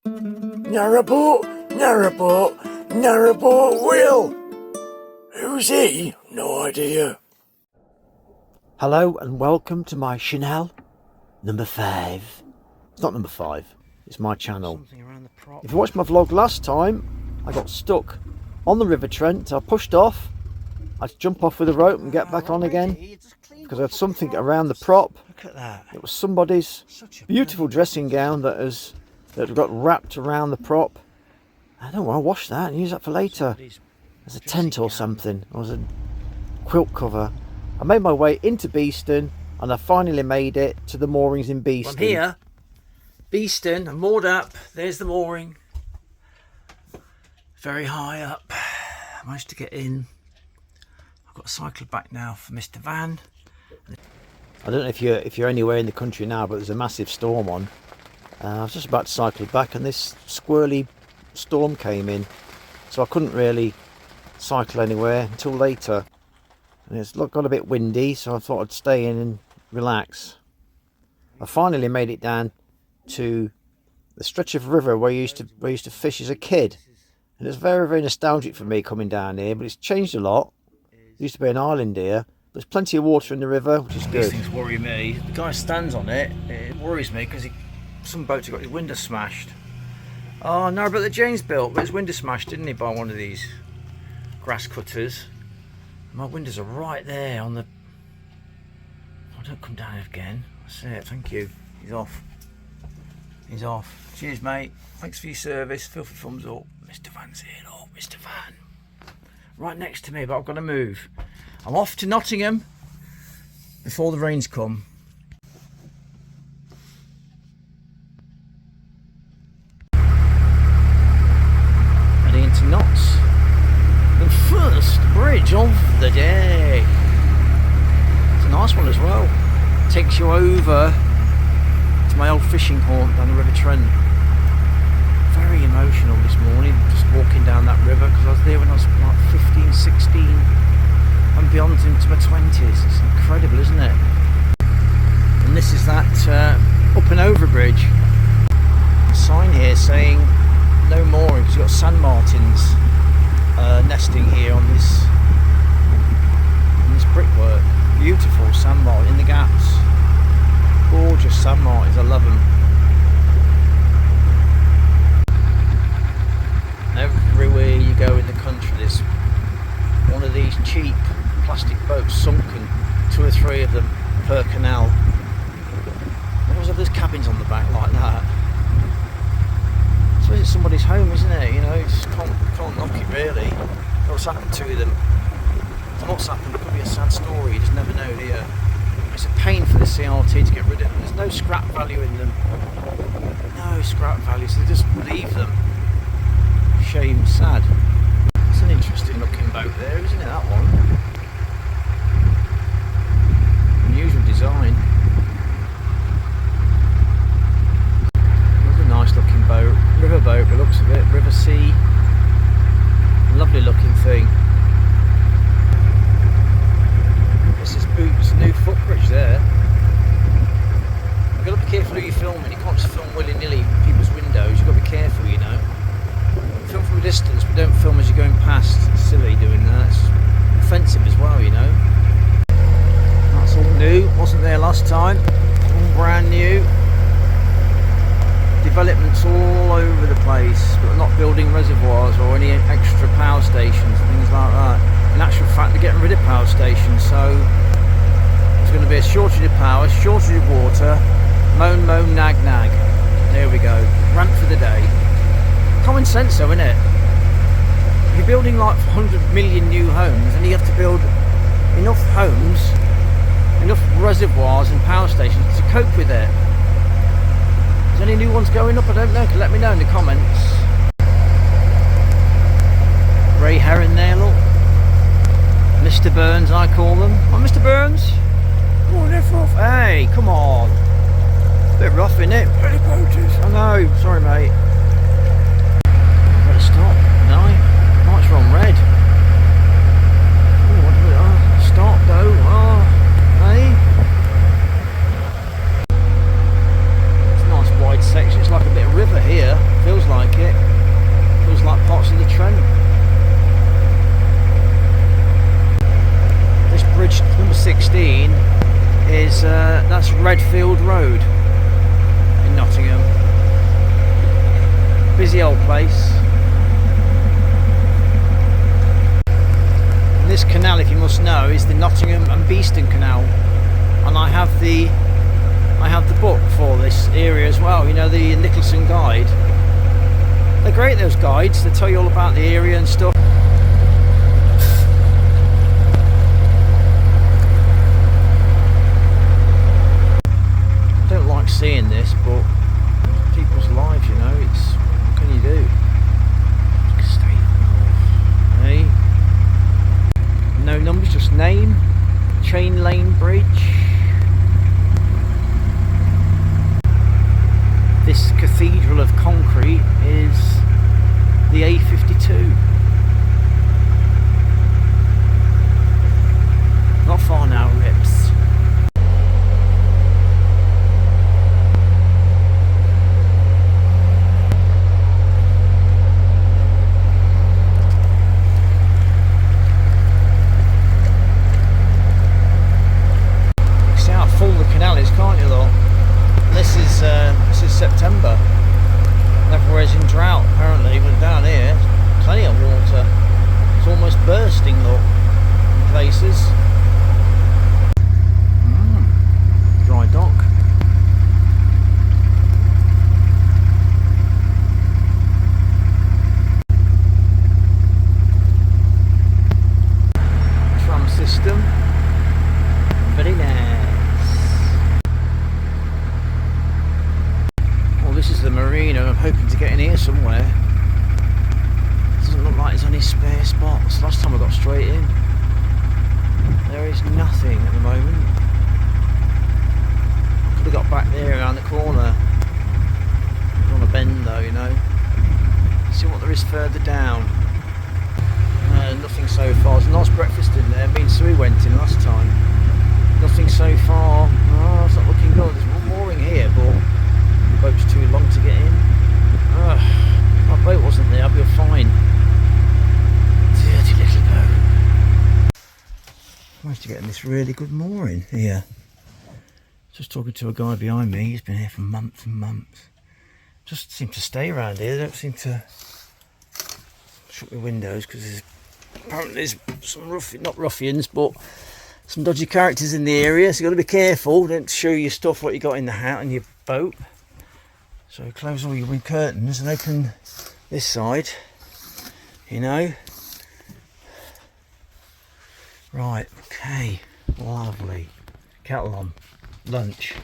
Narrowboat, narrowboat, NarrowboatWill. Who's he? No idea. Hello and welcome to my channel number 5. It's not number 5, it's my channel. If you watched my vlog last time, I got stuck on the River Trent. I pushed off. I had to jump off with a rope and get back on again because I had something around the prop. Look at that. It was somebody's beautiful dressing gown that got wrapped around the prop. I don't want to wash that and use that for later. As a tent or something, or as a quilt cover. I made my way into Beeston and I finally made it to the moorings in Beeston. I'm here, Beeston, I'm moored up. There's the mooring. Very high up. I managed to get in. I've got to cycle back now for Mr. Van. I don't know if you're anywhere in the country now, but there's a massive storm on. I was just about to cycle back and this squirrely storm came in, so I couldn't really cycle anywhere until later. And it's got a bit windy, so I thought I'd stay in and relax. I finally made it down to the stretch of river where I used to fish as a kid, and it's very, very nostalgic for me coming down here. But it's changed a lot. There used to be an island here. There's plenty of water in the river, which is good. These things worry me. The guy stands on it. It worries me because some boats have got his window smashed. Oh no, but the James built, but his window smashed, didn't he, by one of these grass cutters. My windows are right there on the... Oh, don't come down again. That's it, thank you. He's off. He's off. Cheers, mate. Thanks for your service. Filthy thumbs up. Mr. Van's here. Oh, Mr. Van. Right next to me, but I've got to move. I'm off to Nottingham before the rains come. Heading into Notts. The first bridge of the day. It's a nice one as well. Takes you over to my old fishing haunt down the River Trent. Very emotional this morning, just walking down that river, because I was there when I was like 15, 16 and beyond into my 20s. It's incredible, isn't it? And this is that up and over bridge. A sign here saying no mooring, because you've got sand martins nesting here on this brickwork. Beautiful sand martin in the gaps. Gorgeous sand martins, I love them. Everywhere you go in the country there's one of these cheap plastic boats sunken, 2 or 3 of them per canal. What was there's cabins on the back like that? So it's somebody's home, isn't it? You know, you just can't knock it really. What's happened to them? What's happened? It could be a sad story, you just never know, do you? It's a pain for the CRT to get rid of them. There's no scrap value in them. No scrap value, so they just leave them. Shame, sad. It's an interesting looking boat there, isn't it, that one? Unusual design. Another nice looking boat. River boat, by the looks of it. River Sea. Lovely looking thing. This is Boots' new footbridge there. You've got to be careful who you're filming. You can't just film willy-nilly people's windows. You've got to be careful, you know. Film from a distance, but don't film as you're going past. It's silly doing that. It's offensive as well, you know. That's all new. Wasn't there last time. All brand new. Developments all over the place, but not building reservoirs or any extra power stations and things like that. In actual fact, they're getting rid of power stations, so there's going to be a shortage of power, shortage of water. Moan, moan, nag, nag. There we go. Rant for the day. Common sense though, isn't it? If you're building like 100 million new homes, then you have to build enough homes, enough reservoirs and power stations to cope with it. Is there any new ones going up? I don't know. Let me know in the comments. Grey heron there, look. Mr. Burns, I call them. Oh, Mr. Burns. Come on, F off. Hey, come on. Bit rough, isn't it? Where the boat is? I know. Sorry, mate. Better stop. No. Lights are on red. Oh, what do we... Oh, stop, though. Oh, hey. It's a nice wide section. It's like a bit of river here. Feels like it. Feels like parts of the Trent. This bridge number 16 is that's Redfield Road in Nottingham. Busy old place. And this canal, if you must know, is the Nottingham and Beeston Canal, and I have the book for this area as well. You know, the Nicholson guide. They're great, those guides. They tell you all about the area and stuff. I don't like seeing this, but people's lives, you know, it's, what can you do? Stay. Hey. No numbers, just name. Chain Lane Bridge. This cathedral of concrete is the A52. Not far now, Rips. See how full the canal is, can't you, though? This is September. Everywhere's in drought apparently, but down here, plenty of water. It's almost bursting, look, in places. Dry dock. Tram system. Very nice. This is the marina. I'm hoping to get in here somewhere. Doesn't look like there's any spare spots. Last time I got straight in. There is nothing at the moment. I could have got back there around the corner. On a bend though, you know. See what there is further down. Nothing so far. There's a nice breakfast in there. Me and Sue went in last time. Nothing so far. Oh, it's not looking good. There's one more in here, but the boat's too long to get in. If my boat wasn't there, I'd be fine. Dirty little boat. Managed to get in this really good mooring here. Just talking to a guy behind me. He's been here for months and months. Just seem to stay around here. They don't seem to shut the windows because apparently there's some not ruffians, but some dodgy characters in the area. So you've got to be careful. Don't show your stuff, what you got in the hat and your boat. So close all your curtains and open this side, you know. Right, okay, lovely. Kettle on, lunch.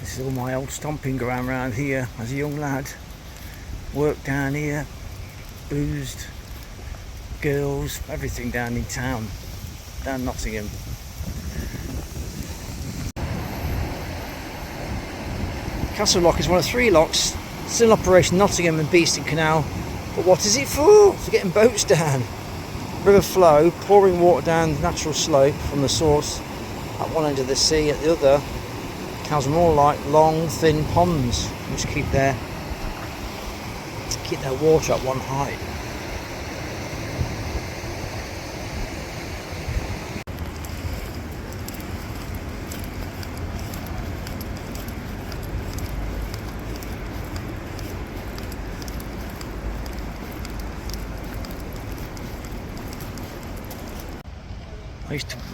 This is all my old stomping ground around here as a young lad. Worked down here, boozed. Girls, everything down in town, down Nottingham. Castle Lock is one of 3 locks still in operation, Nottingham and Beeston Canal. But what is it for? For getting boats down. River flow, pouring water down the natural slope from the source at one end of the sea, at the other becomes more like long, thin ponds which keep their water at one height.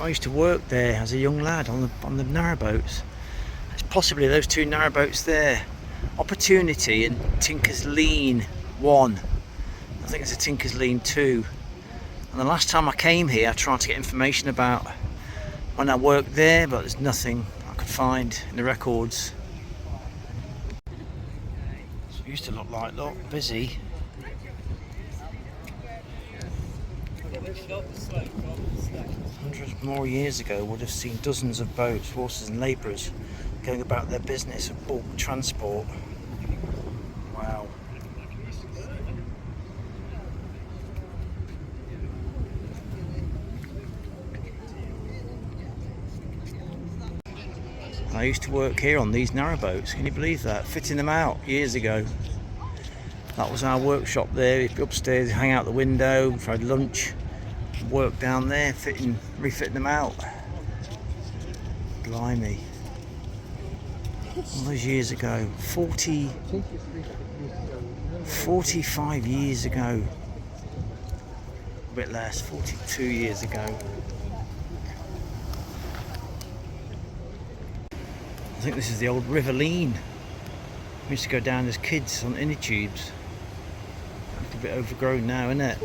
I used to work there as a young lad on the narrowboats. It's possibly those 2 narrowboats there, Opportunity and Tinker's Lean 1. I think it's a Tinker's Lean 2. And the last time I came here, I tried to get information about when I worked there, but there's nothing I could find in the records. So it used to look like, look, busy. Hundreds more years ago would have seen dozens of boats, horses and labourers going about their business of bulk transport. Wow. I used to work here on these narrowboats. Can you believe that? Fitting them out years ago. That was our workshop there. You'd be upstairs, hang out the window, if I had lunch, work down there, refitting them out. Blimey. All those years ago. 45 years ago. A bit less, 42 years ago. I think this is the old River Lean. We used to go down as kids on inner tubes. It's a bit overgrown now, isn't it?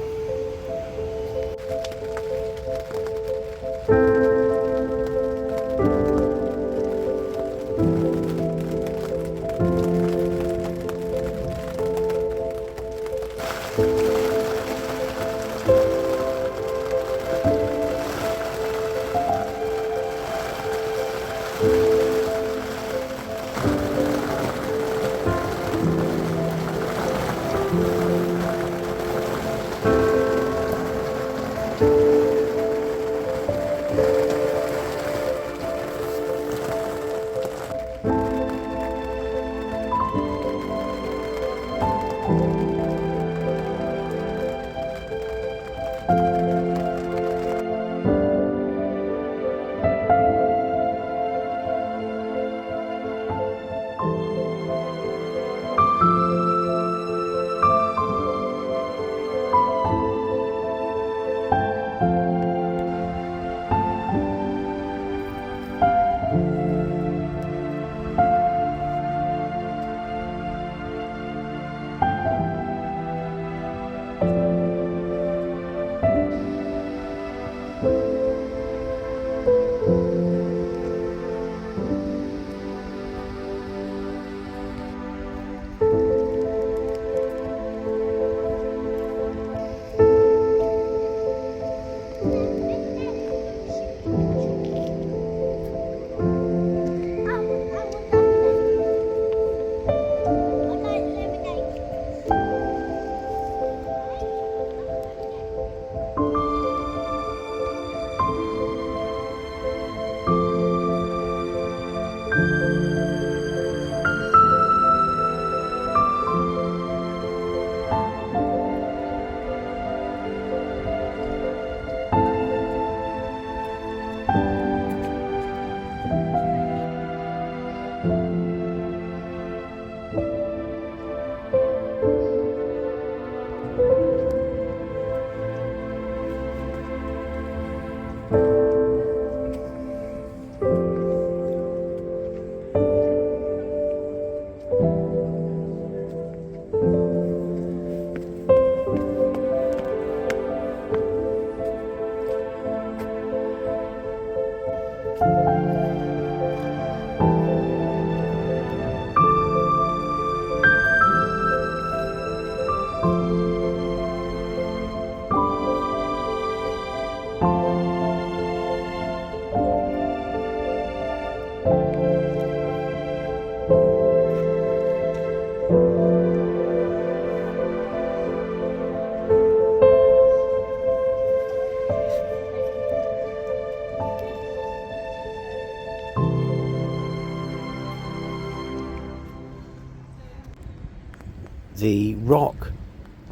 The rock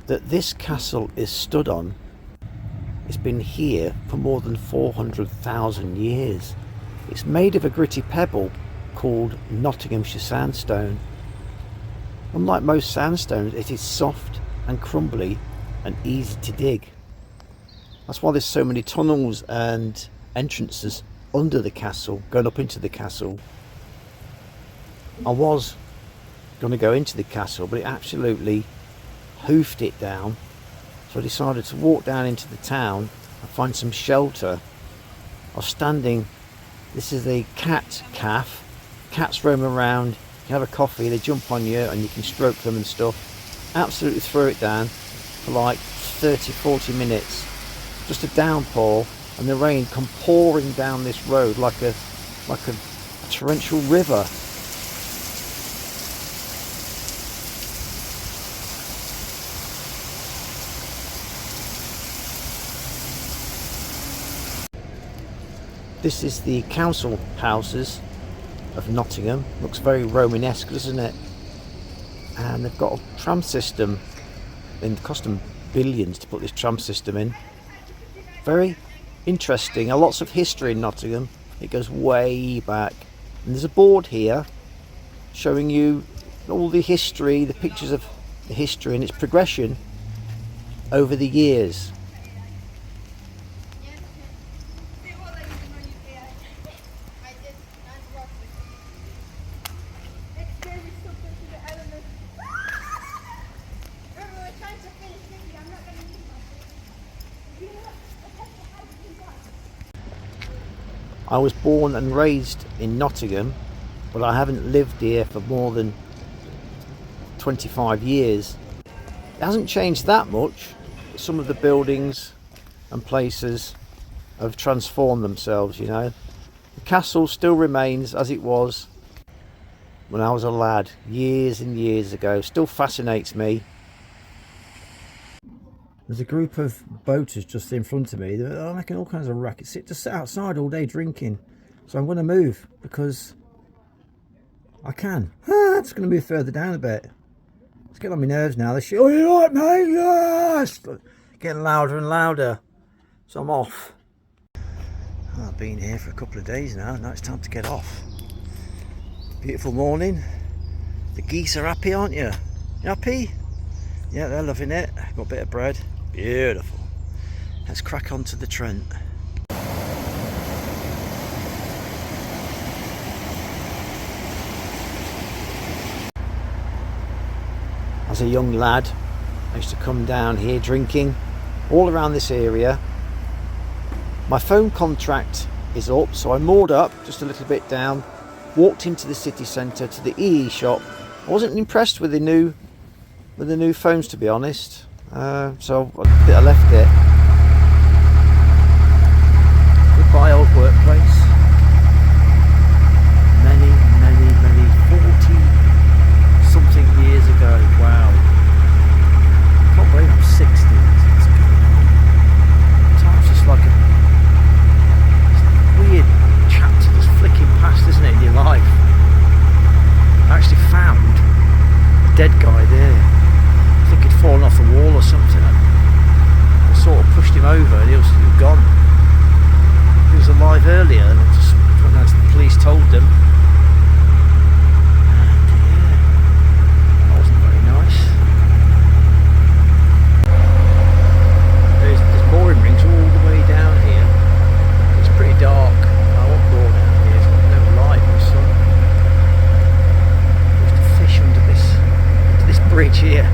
that this castle is stood on has been here for more than 400,000 years. It's made of a gritty pebble called Nottinghamshire sandstone. Unlike most sandstones, it is soft and crumbly and easy to dig. That's why there's so many tunnels and entrances under the castle, going up into the castle. I was going to go into the castle, but it absolutely hoofed it down, so I decided to walk down into the town and find some shelter. I was standing, this is the cat cafe. Cats roam around, you have a coffee, they jump on you and you can stroke them and stuff. Absolutely threw it down for like 30-40 minutes. Just a downpour and the rain come pouring down this road like a torrential river. This is the council houses of Nottingham. Looks very Romanesque, doesn't it? And they've got a tram system, and it cost them billions to put this tram system in. Very interesting. Lots of history in Nottingham. It goes way back. And there's a board here showing you all the history, the pictures of the history and its progression over the years. I was born and raised in Nottingham, but I haven't lived here for more than 25 years. It hasn't changed that much. Some of the buildings and places have transformed themselves, you know. The castle still remains as it was when I was a lad, years and years ago. Still fascinates me. There's a group of boaters just in front of me. They're making all kinds of rackets. Just sit outside all day drinking. So I'm going to move because I can. It's going to move further down a bit. It's getting on my nerves now. They're shit. Oh, you right, mate? Yes! Getting louder and louder. So I'm off. I've been here for a couple of days now. Now it's time to get off. Beautiful morning. The geese are happy, aren't you? You happy? Yeah, they're loving it. Got a bit of bread. Beautiful. Let's crack on to the Trent. As a young lad, I used to come down here drinking all around this area. My phone contract is up, so I moored up just a little bit down, walked into the city centre to the EE shop. I wasn't impressed with the new phones, to be honest, so I left it. Goodbye old workplace. Many 40 something years ago. Wow, can't believe I'm 60. Time's just like a weird chapter just flicking past, isn't it, in your life. I actually found a dead guy there. I think he'd fallen off the wall or something. I sort of pushed him over and he was gone. He was alive earlier and just when the police told them. And yeah, that wasn't very nice. There's mooring rings all the way down here. It's pretty dark. I won't go down here. It's got no light or sun. There's the fish under this bridge here.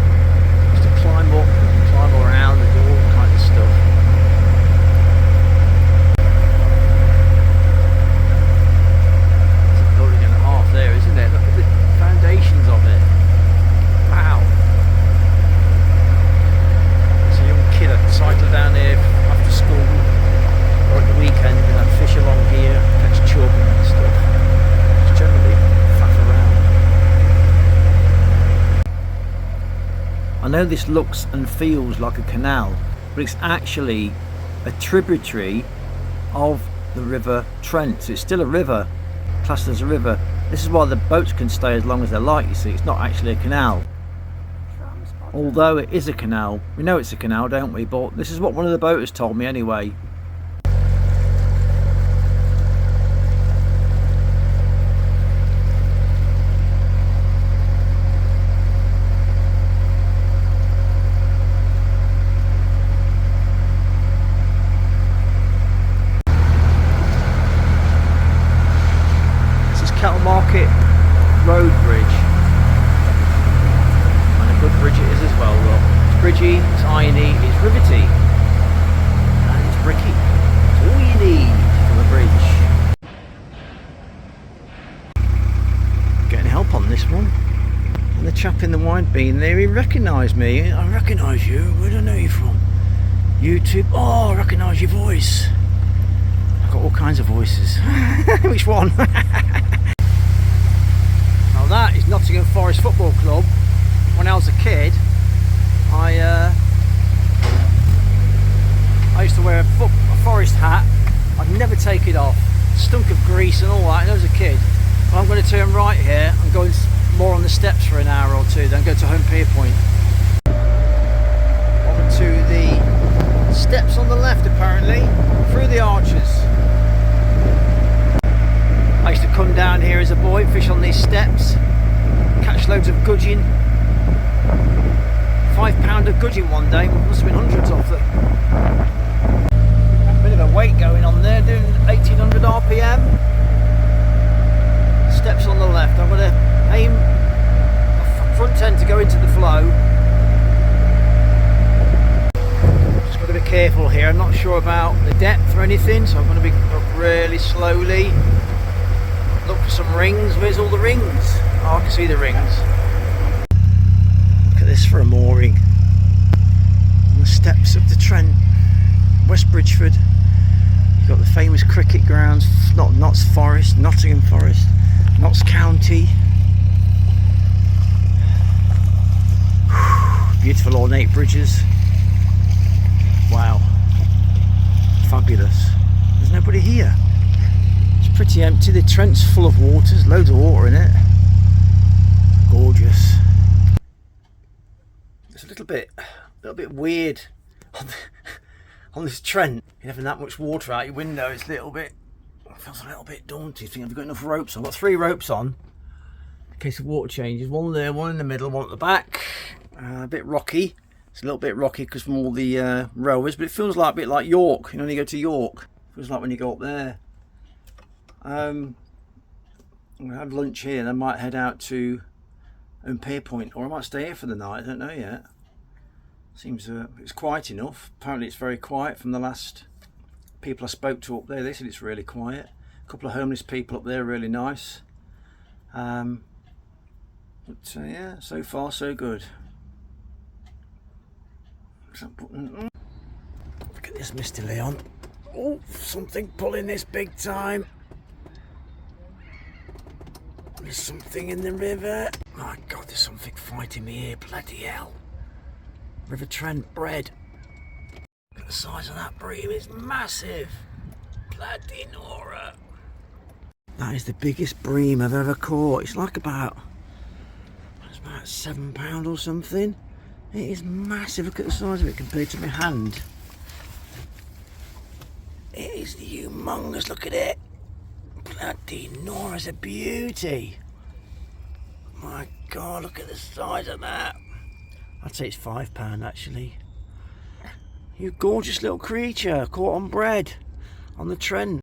Climb up, climb around and do all kinds of stuff. There's a building and a half there, isn't there? Look at the foundations of it. Wow. There's a young kid that cycled down here after school or at the weekend and I'd fish along here, catch chub and stuff. Just generally faff around. I know this looks and feels like a canal, but it's actually a tributary of the River Trent. So it's still a river, classed as a river. This is why the boats can stay as long as they like, you see. It's not actually a canal. Although it is a canal. We know it's a canal, don't we? But this is what one of the boaters told me anyway. Market Road Bridge, and a good bridge it is as well. Look, it's bridgy, it's irony, it's rivety, and it's bricky. It's all you need from a bridge. Getting help on this one, and the chap in the wine bin there, he recognised me. I recognise you. Where do I know you from? YouTube. Oh, I recognise your voice. I've got all kinds of voices. Which one? That is Nottingham Forest Football Club. When I was a kid, I used to wear a forest hat. I'd never take it off. Stunk of grease and all that. And I was a kid. Well, I'm going to turn right here and go more on the steps for an hour or two, then go to Home Pier Point. On to the steps on the left, apparently, through the arches. I used to come down here as a boy, fish on these steps, catch loads of gudgeon. £5 gudgeon one day, must have been hundreds of them. Bit of a weight going on there, doing 1800 RPM. Steps on the left. I'm going to aim the front end to go into the flow. Just got to be careful here. I'm not sure about the depth or anything, so I'm going to be up really slowly. Look for some rings. Where's all the rings? Oh, I can see the rings. Look at this for a mooring. On the steps of the Trent, West Bridgford. You've got the famous cricket grounds, Notts Forest, Nottingham Forest, Notts County. Beautiful ornate bridges. Wow. Fabulous. There's nobody here. It's pretty empty. The Trent's full of water. There's loads of water in it. Gorgeous. It's a little bit weird on this Trent. You're having that much water out your window. It's a little bit, feels a little bit daunting. Think I've got enough ropes. I've got 3 ropes on in case of water changes. One there, one in the middle, one at the back. A bit rocky. It's a little bit rocky because from all the rowers, but it feels like a bit like York. You know, when you go to York, it feels like when you go up there. I'm gonna have lunch here, and I might head out to Home Pier Point, or I might stay here for the night. I don't know yet. Seems it's quiet enough. Apparently, it's very quiet from the last people I spoke to up there. They said it's really quiet. A couple of homeless people up there, really nice. But yeah, so far so good. Look at this, Mr. Leon. Oh, something pulling this big time. There's something in the river. My God, there's something fighting me here. Bloody hell. River Trent bread. Look at the size of that bream. It's massive. Bloody Nora. That is the biggest bream I've ever caught. It's like about £7 or something. It is massive. Look at the size of it compared to my hand. It is humongous. Look at it. Bloody Nora's a beauty. My God, look at the size of that. I'd say it's £5 actually. You gorgeous little creature caught on bread on the Trent.